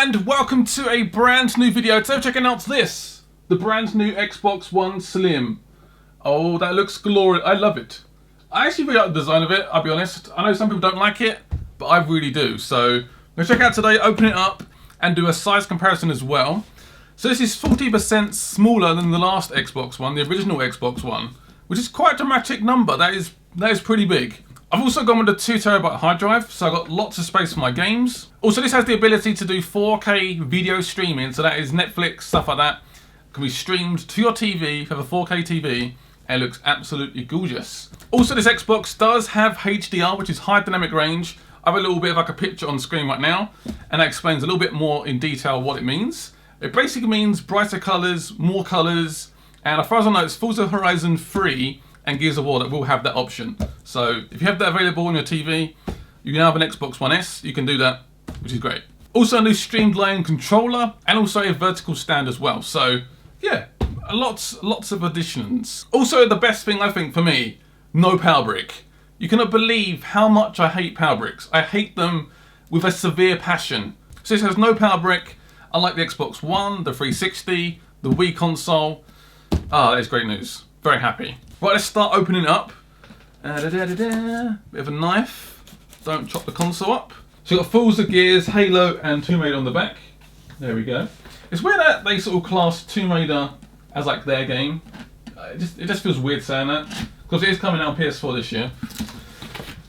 and welcome to a brand new video. Today we're checking out this, the brand new Xbox One Slim. Oh, that looks glorious. I love it. I actually really like the design of it, I'll be honest. I know some people don't like it, but I really do. So we'll check out today, open it up, and do a size comparison as well. So this is 40% smaller than the last Xbox One, the original Xbox One, which is quite a dramatic number. That is pretty big. I've also gone with a 2TB hard drive, so I've got lots of space for my games. Also, this has the ability to do 4K video streaming, so that is Netflix, stuff like that. It can be streamed to your TV, if you have a 4K TV, and it looks absolutely gorgeous. Also, this Xbox does have HDR, which is high dynamic range. I have a little bit of like a picture on screen right now, and that explains a little bit more in detail what it means. It basically means brighter colours, more colours, and as far as I know, it's Forza Horizon 3 and Gears of War that will have that option. So if you have that available on your TV, you can have an Xbox One S, you can do that, which is great. Also a new Streamlined Controller, and also a vertical stand as well. So yeah, lots of additions. Also the best thing I think for me, no power brick. You cannot believe how much I hate power bricks. I hate them with a severe passion. So this has no power brick, unlike the Xbox One, the 360, the Wii console. That is great news. Very happy. Right, let's start opening up. Bit of a knife. Don't chop the console up. So you've got Forza, Gears, Halo, and Tomb Raider on the back. There we go. It's weird that they sort of class Tomb Raider as like their game. It just feels weird saying that, because it is coming out on PS4 this year.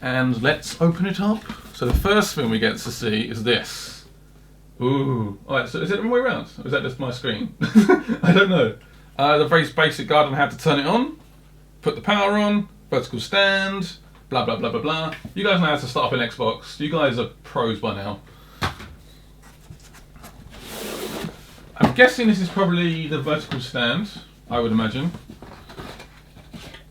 And let's open it up. So the first thing we get to see is this. Ooh. Alright, so is it the way around? Or is that just my screen? I don't know. The very basic guide on how to turn it on. Put the power on, vertical stand, blah blah blah blah blah. You guys know how to start up an Xbox. You guys are pros by now. I'm guessing this is probably the vertical stand, I would imagine.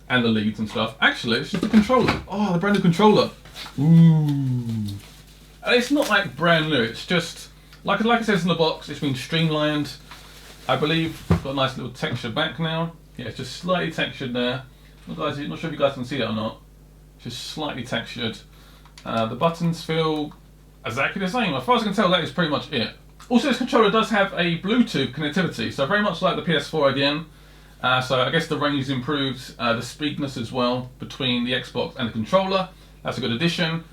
And the leads and stuff. Actually, it's just the controller. Oh, the brand new controller. Ooh. And it's not like brand new, it's just, like it says in the box, it's been streamlined. I believe it's got a nice little texture back now. Yeah, it's just slightly textured there. Well, guys, I'm not sure if you guys can see that or not. It's just slightly textured. The buttons feel exactly the same. As far as I can tell, that is pretty much it. Also, this controller does have a Bluetooth connectivity, so very much like the PS4 again. So I guess the range is improved, the speedness as well between the Xbox and the controller. That's a good addition.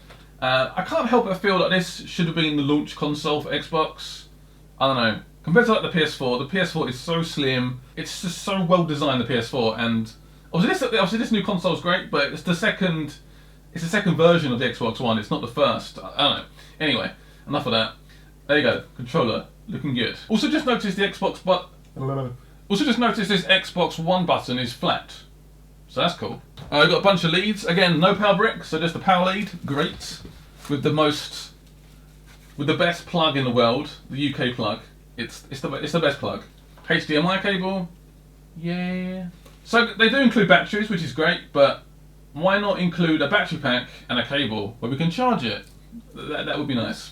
I can't help but feel that this should have been the launch console for Xbox. I don't know. Compared to like the PS4 is so slim. It's just so well designed, the PS4, and obviously this new console is great, but it's the second version of the Xbox One. It's not the first. I don't know. Anyway, enough of that. There you go, controller looking good. Also, just noticed this Xbox One button is flat, so that's cool. I've got a bunch of leads. Again, no power brick, so just the power lead. Great, with the best plug in the world, the UK plug. It's the best plug. HDMI cable, yeah. So they do include batteries, which is great, but why not include a battery pack and a cable where we can charge it? That would be nice.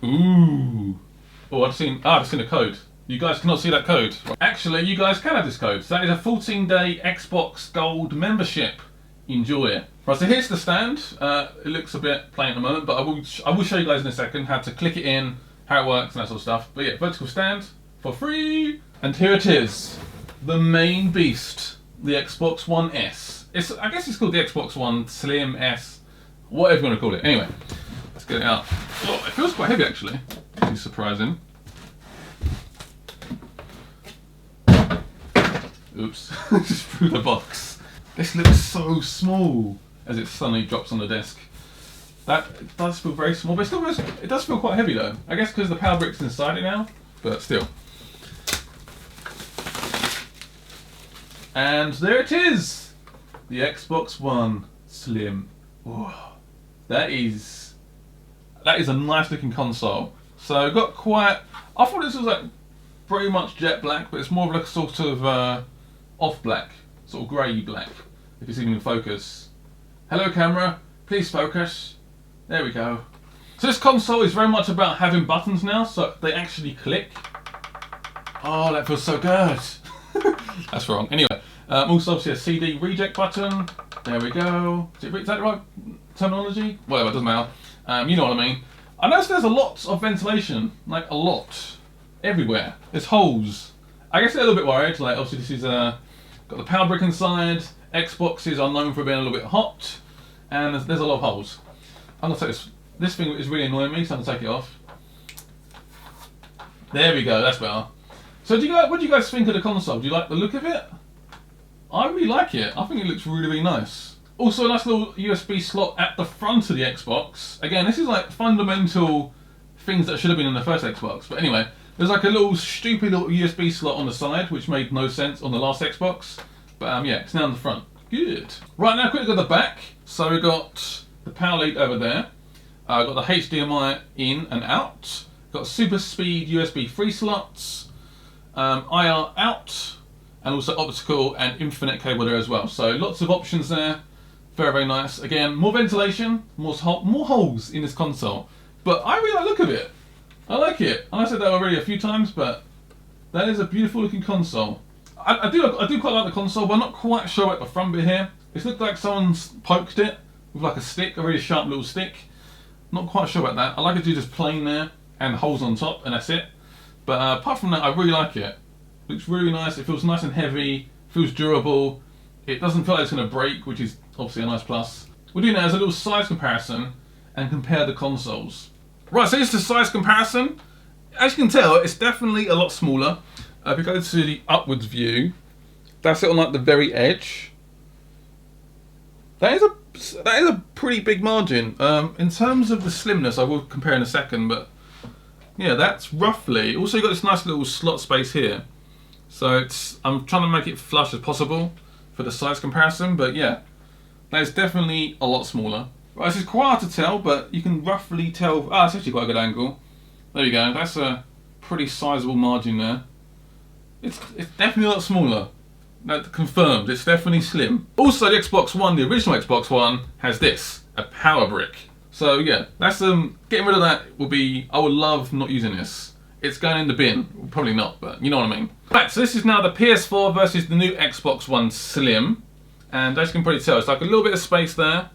Ooh. Oh, I've seen a code. You guys cannot see that code. Actually, you guys can have this code. So that is a 14-day Xbox Gold membership. Enjoy. Right, so here's the stand. It looks a bit plain at the moment, but I will show you guys in a second how to click it in, how it works and that sort of stuff. But yeah, vertical stand for free. And here it is. The main beast, the Xbox One S. I guess it's called the Xbox One Slim S, whatever you want to call it. Anyway, let's get it out. Oh, it feels quite heavy actually. It's surprising. Oops, just threw the box. This looks so small as it suddenly drops on the desk. That does feel very small, but it does feel quite heavy though. I guess because the power brick's inside it now, but still. And there it is! The Xbox One Slim. Whoa. That is a nice looking console. So got quite, I thought this was like pretty much jet black, but it's more of like a sort of off black, sort of grey black, if it's even in focus. Hello camera, please focus. There we go. So this console is very much about having buttons now, so they actually click. Oh, that feels so good. That's wrong. Anyway, also obviously a CD reject button. There we go. Is that the right terminology? Whatever, it doesn't matter. You know what I mean. I noticed there's a lot of ventilation, like a lot, everywhere. There's holes. I guess they're a little bit worried. Like obviously this is got the power brick inside. Xboxes are known for being a little bit hot, and there's a lot of holes. I'm gonna take this. This thing is really annoying me, so I'm gonna take it off. There we go. That's better. So what do you guys think of the console? Do you like the look of it? I really like it. I think it looks really, really nice. Also, a nice little USB slot at the front of the Xbox. Again, this is like fundamental things that should have been in the first Xbox. But anyway, there's like a little stupid little USB slot on the side, which made no sense on the last Xbox. But yeah, it's now in the front. Good. Right, now quickly go to the back. So we've got the power lead over there. Got the HDMI in and out. Got super speed USB 3 slots. IR out. And also optical and infinite cable there as well. So lots of options there. Very, very nice. Again, more ventilation, more holes in this console. But I really like the look of it. I like it. And I said that already a few times, but that is a beautiful looking console. I do quite like the console, but I'm not quite sure about the front bit here. It looked like someone's poked it with like a stick, a really sharp little stick. Not quite sure about that. I like it to just plain there and holes on top, and that's it. But apart from that, I really like it. Looks really nice. It feels nice and heavy. Feels durable. It doesn't feel like it's going to break, which is obviously a nice plus. We're doing that as a little size comparison and compare the consoles. Right, so this is the size comparison. As you can tell, it's definitely a lot smaller. If you go to the upwards view, that's it on like the very edge. That is a pretty big margin. In terms of the slimness, I will compare in a second, but yeah, that's roughly. Also, you've got this nice little slot space here. So I'm trying to make it flush as possible for the size comparison, but yeah, that is definitely a lot smaller. Right, this is quite hard to tell, but you can roughly tell. It's actually quite a good angle. There you go. That's a pretty sizable margin there. It's definitely a lot smaller. That confirmed. It's definitely slim. Also, the Xbox One, the original Xbox One, has this, a power brick. So yeah, that's getting rid of that will be. I would love not using this. It's going in the bin. Well, probably not, but you know what I mean. Right, so this is now the PS4 versus the new Xbox One Slim. And as you can probably tell, it's like a little bit of space there,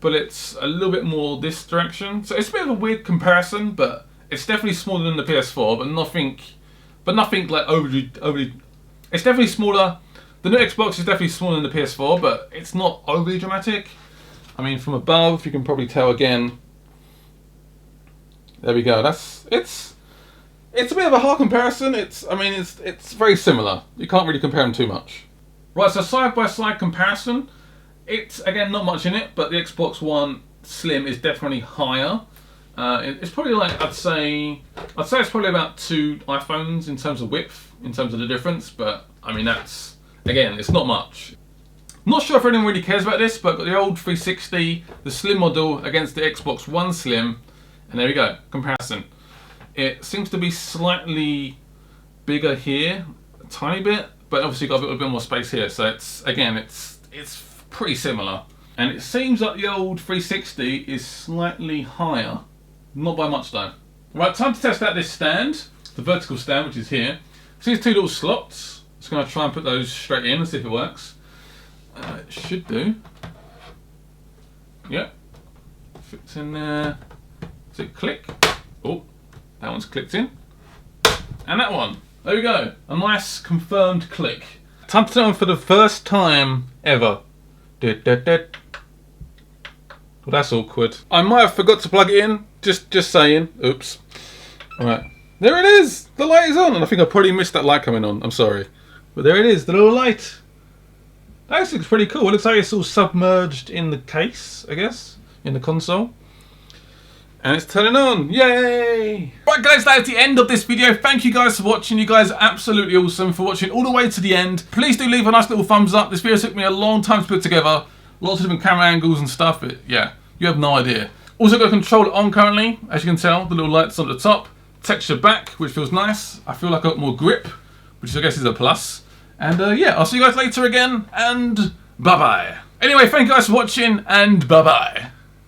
but it's a little bit more this direction. So it's a bit of a weird comparison, but it's definitely smaller than the PS4, but nothing like overly. It's definitely smaller. The new Xbox is definitely smaller than the PS4, but it's not overly dramatic. I mean, from above, you can probably tell again. There we go. It's a bit of a hard comparison. It's very similar. You can't really compare them too much. Right, so side by side comparison. It's again not much in it, but the Xbox One Slim is definitely higher. It's probably like I'd say it's probably about 2 iPhones in terms of width, in terms of the difference. But I mean it's not much. Not sure if anyone really cares about this, but got the old 360, the Slim model against the Xbox One Slim, and there we go, comparison. It seems to be slightly bigger here, a tiny bit, but obviously got a little bit more space here. So it's pretty similar. And it seems like the old 360 is slightly higher, not by much though. Right, time to test out this stand, the vertical stand, which is here. See these 2 little slots. Just gonna try and put those straight in and see if it works. It should do. Yep, fits in there. Does it click? Oh. That one's clicked in. And that one. There we go. A nice confirmed click. Time to turn on for the first time ever. Well, that's awkward. I might have forgot to plug it in. Just saying. Oops. Alright. There it is! The light is on! And I think I probably missed that light coming on. I'm sorry. But there it is, the little light. That looks pretty cool. It looks like it's all submerged in the case, I guess. In the console. And it's turning on. Yay! Right guys, that is the end of this video. Thank you guys for watching. You guys are absolutely awesome for watching all the way to the end. Please do leave a nice little thumbs up. This video took me a long time to put together. Lots of different camera angles and stuff. Yeah, you have no idea. Also got a controller on currently. As you can tell, the little lights on the top. Texture back, which feels nice. I feel like I got more grip, which I guess is a plus. And yeah, I'll see you guys later again, and bye-bye. Anyway, thank you guys for watching, and bye-bye.